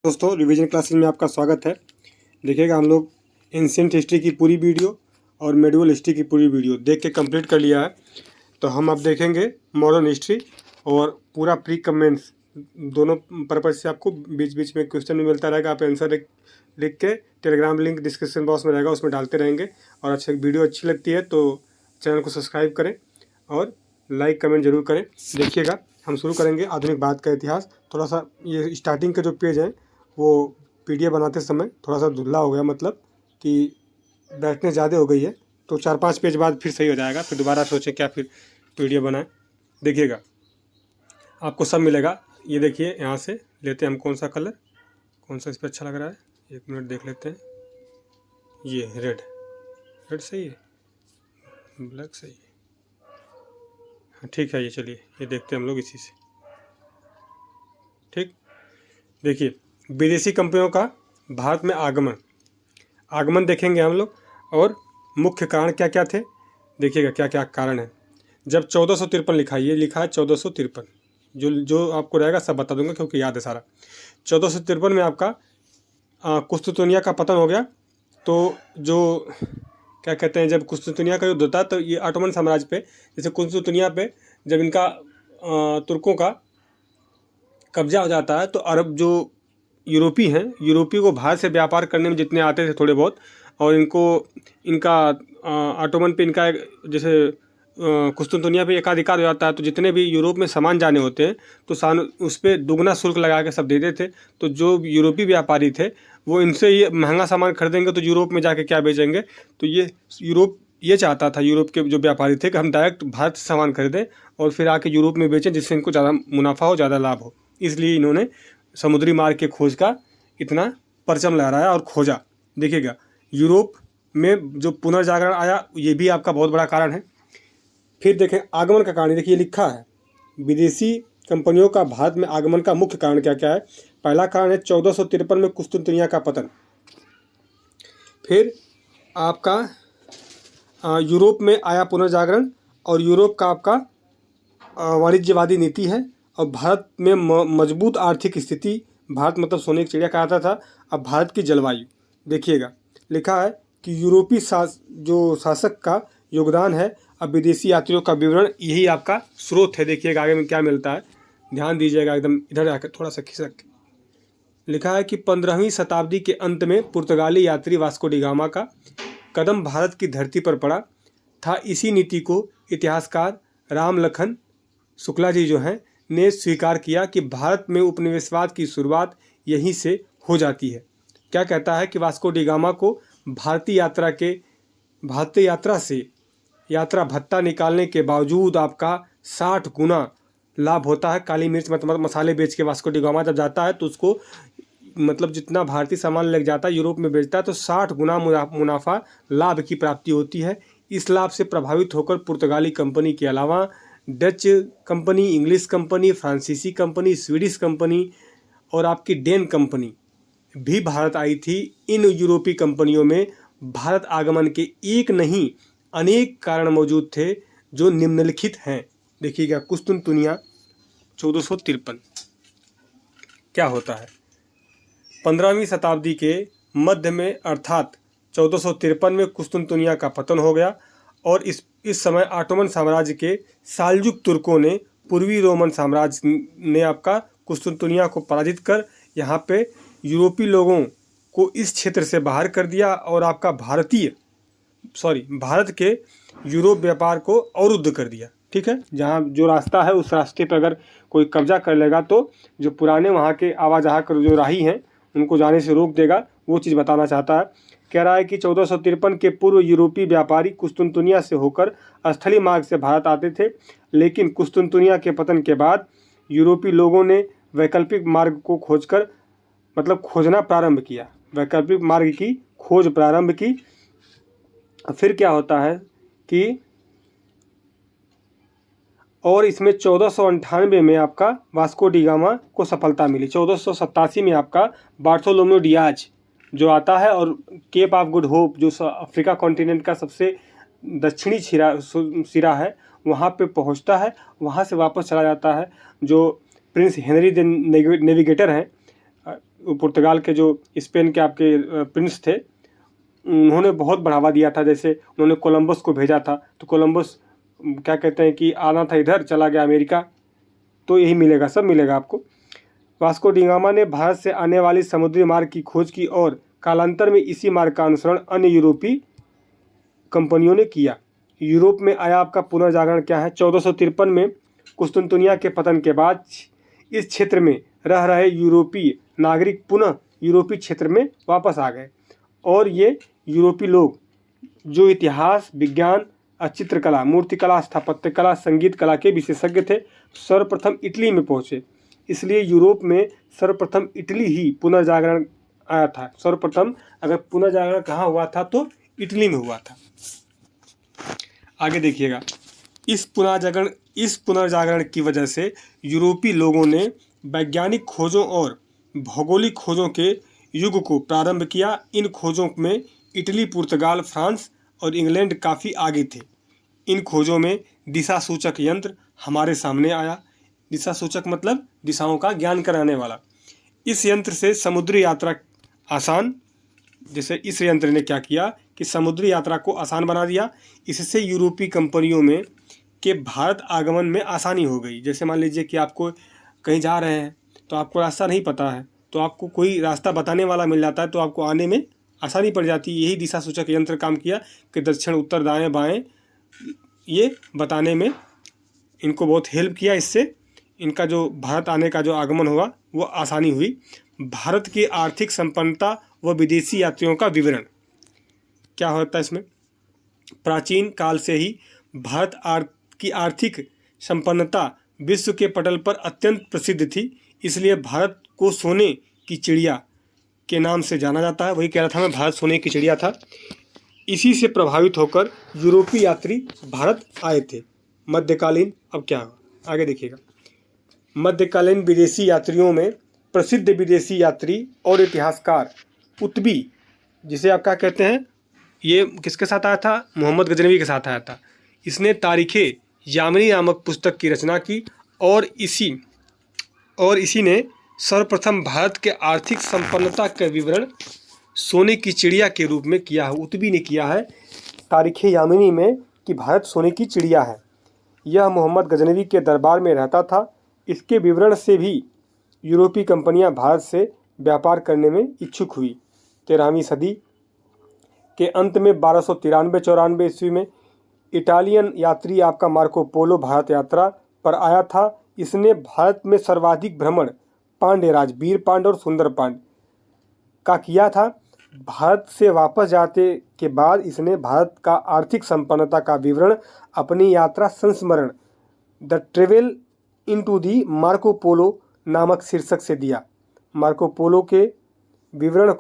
दोस्तों revision classes में आपका स्वागत है। देखिएगा हम लोग एंशिएंट हिस्ट्री की पूरी वीडियो और मेडिवल हिस्ट्री की पूरी वीडियो देख के कंप्लीट कर लिया है। तो हम अब देखेंगे मॉडर्न हिस्ट्री और पूरा प्री कमेंट्स दोनों पर्पज से आपको बीच बीच में क्वेश्चन भी मिलता रहेगा। आप आंसर लिख के टेलीग्राम लिंक डिस्क्रिप्शन बॉक्स में रहेगा, उसमें डालते रहेंगे। और अच्छा वीडियो अच्छी लगती है तो चैनल को सब्सक्राइब करें और लाइक कमेंट जरूर करें। देखिएगा हम शुरू करेंगे आधुनिक भारत का इतिहास। थोड़ा सा ये स्टार्टिंग के जो पेज हैं वो पीडीएफ बनाते समय थोड़ा सा धुंधला हो गया, मतलब कि बैठने ज़्यादा हो गई है। तो 4-5 पेज बाद फिर सही हो जाएगा, फिर दोबारा सोचें क्या फिर पीडीएफ बनाएं। देखिएगा आपको सब मिलेगा। ये देखिए यहाँ से लेते हैं हम कौन सा कलर, कौन सा इस पर अच्छा लग रहा है। 1 मिनट देख लेते हैं। ये रेड सही है, ब्लैक सही है, हाँ ठीक है। ये चलिए ये देखते हैं हम लोग इसी से। ठीक, देखिए विदेशी कंपनियों का भारत में आगमन देखेंगे हम लोग, और मुख्य कारण क्या क्या थे। देखिएगा क्या क्या कारण है। जब 1453 लिखा है, ये लिखा है 1453, जो आपको रहेगा सब बता दूंगा क्योंकि याद है सारा। 1453 में आपका कुस्तुतुनिया का पतन हो गया। तो जो क्या कहते हैं, जब कुस्तुतुनिया का युद्ध होता तो ये ऑटोमन साम्राज्य पे, जैसे कुस्तुतुनिया पे जब इनका तुर्कों का कब्जा हो जाता है तो अरब जो यूरोपी को भारत से व्यापार करने में जितने आते थे थोड़े बहुत, और इनका ऑटोमन पे इनका जैसे कुस्तुनतुनिया पे एकाधिकार हो जाता है, तो जितने भी यूरोप में सामान जाने होते हैं तो उस पर दुगना शुल्क लगा के सब देते थे। तो जो यूरोपी व्यापारी थे वो इनसे ये महंगा सामान खरीदेंगे तो यूरोप में जाके क्या बेचेंगे। तो यूरोप ये चाहता था, यूरोप के जो व्यापारी थे, कि हम डायरेक्ट भारत से सामान खरीदें और फिर आके यूरोप में बेचें, जिससे इनको ज़्यादा मुनाफा हो, ज़्यादा लाभ हो। इसलिए इन्होंने समुद्री मार्ग के खोज का इतना परचम लहराया और खोजा। देखिएगा यूरोप में जो पुनर्जागरण आया, ये भी आपका बहुत बड़ा कारण है। फिर देखें आगमन का कारण, देखिए लिखा है विदेशी कंपनियों का भारत में आगमन का मुख्य कारण क्या क्या है। पहला कारण है 1453 में कुस्तुनतुनिया का पतन। फिर आपका यूरोप में आया पुनर्जागरण, और यूरोप का आपका वाणिज्यवादी नीति है, और भारत में मजबूत आर्थिक स्थिति। भारत मतलब सोने की चिड़िया कहता था। अब भारत की जलवायु देखिएगा, लिखा है कि यूरोपी जो शासक का योगदान है। अब विदेशी यात्रियों का विवरण, यही आपका स्रोत है। देखिएगा आगे में क्या मिलता है, ध्यान दीजिएगा एकदम। इधर आकर थोड़ा सा खिसक, लिखा है कि 15वीं शताब्दी के अंत में पुर्तगाली यात्री वास्को डी गामा का कदम भारत की धरती पर पड़ा था। इसी नीति को इतिहासकार रामलखन शुक्ला जी जो हैं ने स्वीकार किया कि भारत में उपनिवेशवाद की शुरुआत यहीं से हो जाती है। क्या कहता है कि वास्को डी गामा को भारतीय यात्रा से यात्रा भत्ता निकालने के बावजूद आपका 60 गुना लाभ होता है। काली मिर्च मतलब मसाले बेच के वास्को डी गामा जब जाता है तो उसको मतलब जितना भारतीय सामान लग जाता है यूरोप में बेचता है तो 60 गुना मुनाफा लाभ की प्राप्ति होती है। इस लाभ से प्रभावित होकर पुर्तगाली कंपनी के अलावा डच कंपनी, इंग्लिश कंपनी, फ्रांसीसी कंपनी, स्वीडिश कंपनी और आपकी डेन कंपनी भी भारत आई थी। इन यूरोपीय कंपनियों में भारत आगमन के एक नहीं अनेक कारण मौजूद थे जो निम्नलिखित हैं। देखिएगा कुस्तुनतुनिया 1453 क्या होता है। 15वीं शताब्दी के मध्य में अर्थात 1453 में कुस्तुनतुनिया का पतन हो गया, और इस समय ऑटोमन साम्राज्य के साल्जुक तुर्कों ने पूर्वी रोमन साम्राज्य ने आपका कुस्तुनतुनिया को पराजित कर यहाँ पे यूरोपी लोगों को इस क्षेत्र से बाहर कर दिया, और आपका भारत के यूरोप व्यापार को अवरुद्ध कर दिया। ठीक है, जहाँ जो रास्ता है उस रास्ते पर अगर कोई कब्जा कर लेगा तो जो पुराने वहाँ के आवाजाही कर जो राही हैं उनको जाने से रोक देगा। वो चीज़ बताना चाहता है। कह रहा है कि 1453 के पूर्व यूरोपीय व्यापारी कुस्तुनतुनिया से होकर स्थलीय मार्ग से भारत आते थे, लेकिन कुस्तुनतुनिया के पतन के बाद यूरोपीय लोगों ने वैकल्पिक मार्ग को खोजना प्रारंभ किया, वैकल्पिक मार्ग की खोज प्रारंभ की। फिर क्या होता है कि और इसमें 1498 में आपका वास्को डी गामा को सफलता मिली। 1487 में आपका बार्थोलोम्यू डियाज जो आता है और केप ऑफ गुड होप जो अफ्रीका कॉन्टिनेंट का सबसे दक्षिणी सिरा है वहाँ पे पहुँचता है। वहाँ से वापस चला जाता है। जो प्रिंस हेनरी द नेविगेटर हैं पुर्तगाल के जो स्पेन के आपके प्रिंस थे, उन्होंने बहुत बढ़ावा दिया था। जैसे उन्होंने कोलंबस को भेजा था, तो कोलंबस क्या कहते हैं कि आना था इधर, चला गया अमेरिका। तो यही मिलेगा, सब मिलेगा आपको। वास्को डी गामा ने भारत से आने वाली समुद्री मार्ग की खोज की और कालांतर में इसी मार्ग का अनुसरण अन्य यूरोपीय कंपनियों ने किया। यूरोप में आया आपका पुनर्जागरण क्या है? 1453 में कुस्तुनतुनिया के पतन के बाद इस क्षेत्र में रह रहे यूरोपीय नागरिक पुनः यूरोपीय क्षेत्र में वापस आ गए, और ये यूरोपीय लोग जो इतिहास, विज्ञान, चित्रकला, मूर्तिकला, स्थापत्य कला, संगीत कला के विशेषज्ञ थे, सर्वप्रथम इटली में पहुँचे। इसलिए यूरोप में सर्वप्रथम इटली ही पुनर्जागरण आया था। सर्वप्रथम अगर पुनर्जागरण कहाँ हुआ था तो इटली में हुआ था। आगे देखिएगा, इस पुनर्जागरण की वजह से यूरोपीय लोगों ने वैज्ञानिक खोजों और भौगोलिक खोजों के युग को प्रारंभ किया। इन खोजों में इटली, पुर्तगाल, फ्रांस और इंग्लैंड काफ़ी आगे थे। इन खोजों में दिशा सूचक यंत्र हमारे सामने आया। दिशा सूचक मतलब दिशाओं का ज्ञान कराने वाला। इस यंत्र से समुद्री यात्रा आसान, जैसे इस यंत्र ने क्या किया कि समुद्री यात्रा को आसान बना दिया। इससे यूरोपीय कंपनियों में के भारत आगमन में आसानी हो गई। जैसे मान लीजिए कि आपको कहीं जा रहे हैं तो आपको रास्ता नहीं पता है, तो आपको कोई रास्ता बताने वाला मिल जाता है, तो आपको आने में आसानी पड़ जाती है। यही दिशा सूचक यंत्र काम किया कि दक्षिण, उत्तर, दाएँ बाएँ ये बताने में इनको बहुत हेल्प किया। इससे इनका जो भारत आने का जो आगमन हुआ वो आसानी हुई। भारत की आर्थिक संपन्नता व विदेशी यात्रियों का विवरण क्या होता है इसमें? प्राचीन काल से ही भारत की आर्थिक संपन्नता विश्व के पटल पर अत्यंत प्रसिद्ध थी। इसलिए भारत को सोने की चिड़िया के नाम से जाना जाता है। वही कह रहा था मैं, भारत सोने की चिड़िया था। इसी से प्रभावित होकर यूरोपीय यात्री भारत आए थे। मध्यकालीन, अब क्या हुआ आगे देखिएगा। मध्यकालीन विदेशी यात्रियों में प्रसिद्ध विदेशी यात्री और इतिहासकार कुतुबी, जिसे आप क्या कहते हैं, ये किसके साथ आया था? मोहम्मद गजनवी के साथ आया था। इसने तारीख़े यामनी नामक पुस्तक की रचना की और इसी ने सर्वप्रथम भारत के आर्थिक संपन्नता का विवरण सोने की चिड़िया के रूप में किया है। कुतुबी ने किया है तारीख़े यामनी में कि भारत सोने की चिड़िया है। यह मोहम्मद गजनवी के दरबार में रहता था। इसके विवरण से भी यूरोपीय कंपनियां भारत से व्यापार करने में इच्छुक हुई। 13वीं सदी के अंत में 1293-94 ईस्वी में इटालियन यात्री आपका मार्को पोलो भारत यात्रा पर आया था। इसने भारत में सर्वाधिक भ्रमण पांड्यराज, वीर पांड्य और सुंदर पांड्य का किया था। भारत से वापस जाते के बाद इसने भारत का आर्थिक संपन्नता का विवरण अपनी यात्रा संस्मरण the travel into the Marco Polo नामक शीर्षक से दिया। मार्को पोलो के विवरण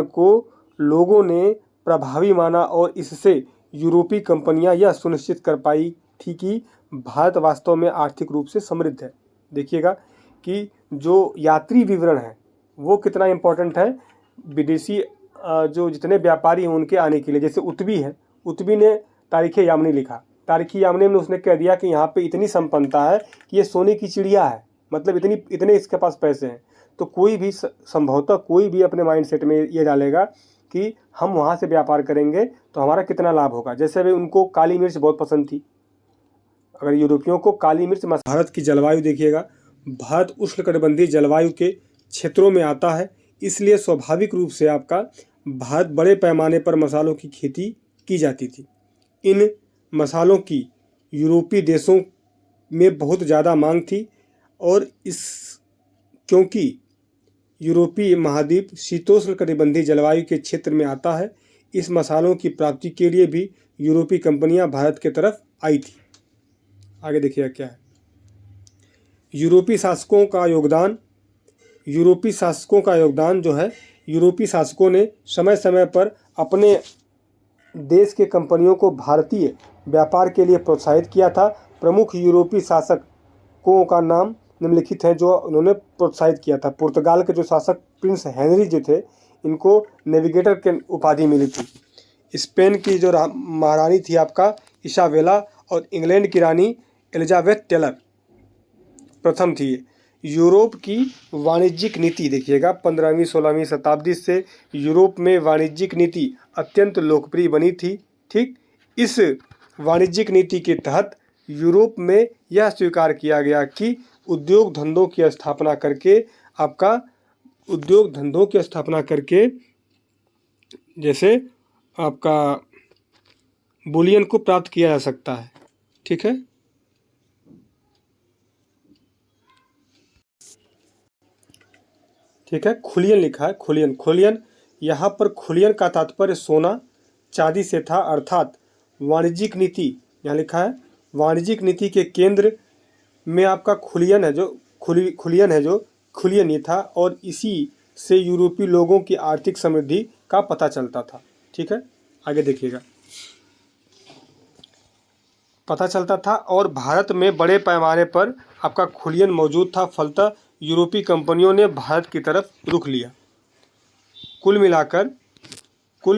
को लोगों ने प्रभावी माना और इससे यूरोपीय कंपनियां यह सुनिश्चित कर पाई थी कि भारत वास्तव में आर्थिक रूप से समृद्ध है। देखिएगा कि जो यात्री विवरण है वो कितना इम्पोर्टेंट है विदेशी जो जितने व्यापारी हैं उनके आने के लिए। जैसे उतबी है, उतबी ने तारीख़े यामनी लिखा। तारीख़े यामनी में उसने कह दिया कि यहाँ पे इतनी संपन्नता है कि ये सोने की चिड़िया है, मतलब इतने इसके पास पैसे हैं। तो कोई भी संभवतः कोई भी अपने माइंडसेट में ये डालेगा कि हम वहाँ से व्यापार करेंगे तो हमारा कितना लाभ होगा। जैसे अभी उनको काली मिर्च बहुत पसंद थी, अगर यूरोपियों को काली मिर्च। भारत की जलवायु देखिएगा, भारत उष्णकटिबंधीय जलवायु के क्षेत्रों में आता है, इसलिए स्वाभाविक रूप से आपका भारत बड़े पैमाने पर मसालों की खेती की जाती थी। इन मसालों की यूरोपीय देशों में बहुत ज़्यादा मांग थी और क्योंकि यूरोपीय महाद्वीप शीतोष्णकटिबंधीय जलवायु के क्षेत्र में आता है, इस मसालों की प्राप्ति के लिए भी यूरोपीय कंपनियां भारत की तरफ आई थी। आगे देखिएगा क्या है यूरोपीय शासकों का योगदान जो है, यूरोपीय शासकों ने समय समय पर अपने देश के कंपनियों को भारतीय व्यापार के लिए प्रोत्साहित किया था। प्रमुख यूरोपीय शासकों का नाम निम्नलिखित है जो उन्होंने प्रोत्साहित किया था। पुर्तगाल के जो शासक प्रिंस हेनरी जो थे, इनको नेविगेटर के उपाधि मिली थी। स्पेन की जो महारानी थी आपका इसाबेला, और इंग्लैंड की रानी एलिजाबेथ टेलर प्रथम थी। यूरोप की वाणिज्यिक नीति देखिएगा 15वीं-16वीं शताब्दी से यूरोप में वाणिज्यिक नीति अत्यंत लोकप्रिय बनी थी। ठीक, इस वाणिज्यिक नीति के तहत यूरोप में यह स्वीकार किया गया कि उद्योग धंधों की स्थापना करके जैसे आपका बुलियन को प्राप्त किया जा सकता है। ठीक है, खुलियन लिखा है, खुलियन यहाँ पर खुलियन का तात्पर्य सोना चांदी से था, अर्थात वाणिज्यिक नीति, यहाँ लिखा है वाणिज्यिक नीति के केंद्र में आपका खुलियन है जो खुलियन ही था, और इसी से यूरोपीय लोगों की आर्थिक समृद्धि का पता चलता था। ठीक है, आगे देखिएगा, पता चलता था और भारत में बड़े पैमाने पर आपका खुलियन मौजूद था। फलतः यूरोपीय कंपनियों ने भारत की तरफ रुख लिया। कुल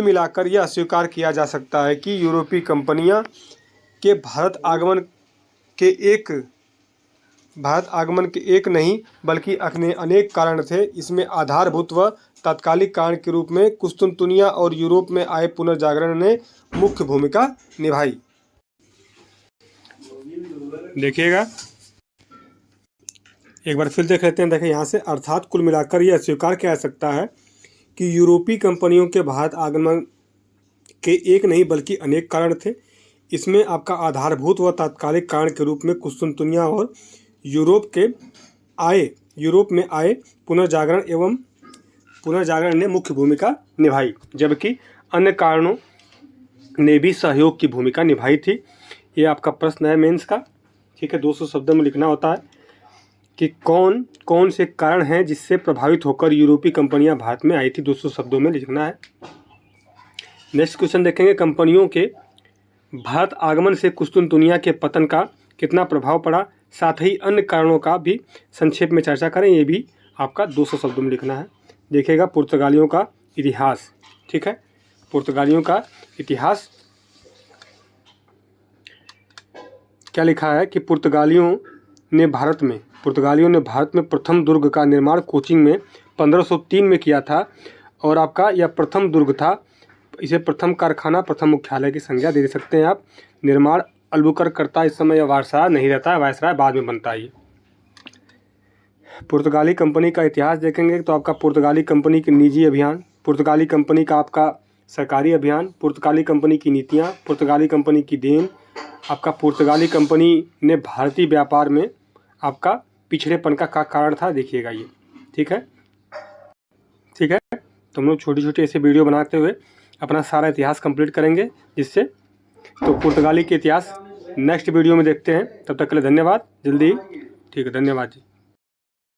मिलाकर यह स्वीकार किया जा सकता है कि यूरोपीय कंपनियां के भारत आगमन के एक नहीं बल्कि अनेक कारण थे। इसमें आधारभूत व तात्कालिक कारण के रूप में कुस्तुनतुनिया और यूरोप में आए पुनर्जागरण ने मुख्य भूमिका निभाई। देखिएगा, एक बार फिर देख लेते हैं। देखिए यहाँ से, अर्थात कुल मिलाकर यह स्वीकार किया जा सकता है कि यूरोपीय कंपनियों के भारत आगमन के एक नहीं बल्कि अनेक कारण थे। इसमें आपका आधारभूत व तात्कालिक कारण के रूप में कुस्तुनतुनिया और यूरोप में आए पुनर्जागरण ने मुख्य भूमिका निभाई, जबकि अन्य कारणों ने भी सहयोग की भूमिका निभाई थी। ये आपका प्रश्न है मेंस का। ठीक है, 200 शब्दों में लिखना होता है कि कौन कौन से कारण हैं जिससे प्रभावित होकर यूरोपीय कंपनियां भारत में आई थी। 200 शब्दों में लिखना है। नेक्स्ट क्वेश्चन देखेंगे, कंपनियों के भारत आगमन से कुस्तुनतुनिया के पतन का कितना प्रभाव पड़ा, साथ ही अन्य कारणों का भी संक्षेप में चर्चा करें। ये भी आपका 200 शब्दों में लिखना है। देखिएगा, पुर्तगालियों का इतिहास। ठीक है, पुर्तगालियों का इतिहास क्या लिखा है कि पुर्तगालियों ने भारत में प्रथम दुर्ग का निर्माण कोचिन में 1503 में किया था, और आपका यह प्रथम दुर्ग था। इसे प्रथम कारखाना, प्रथम मुख्यालय की संज्ञा दे सकते हैं आप। निर्माण अल्बुकर्क करता है। इस समय यह वायसराय नहीं रहता है, वायसराय बाद में बनता है। पुर्तगाली कंपनी का इतिहास देखेंगे तो आपका पुर्तगाली कंपनी के निजी अभियान, पुर्तगाली कंपनी का आपका सरकारी अभियान, पुर्तगाली कंपनी की नीतियाँ, पुर्तगाली कंपनी की देन, आपका पुर्तगाली कंपनी ने भारतीय व्यापार में आपका पिछड़ेपन का कारण था। देखिएगा ये। ठीक है, तो हम लोग छोटी छोटी ऐसे वीडियो बनाते हुए अपना सारा इतिहास कंप्लीट करेंगे, जिससे तो पुर्तगाली के इतिहास नेक्स्ट वीडियो में देखते हैं। तब तक के लिए धन्यवाद। जल्दी, ठीक है, धन्यवाद जी।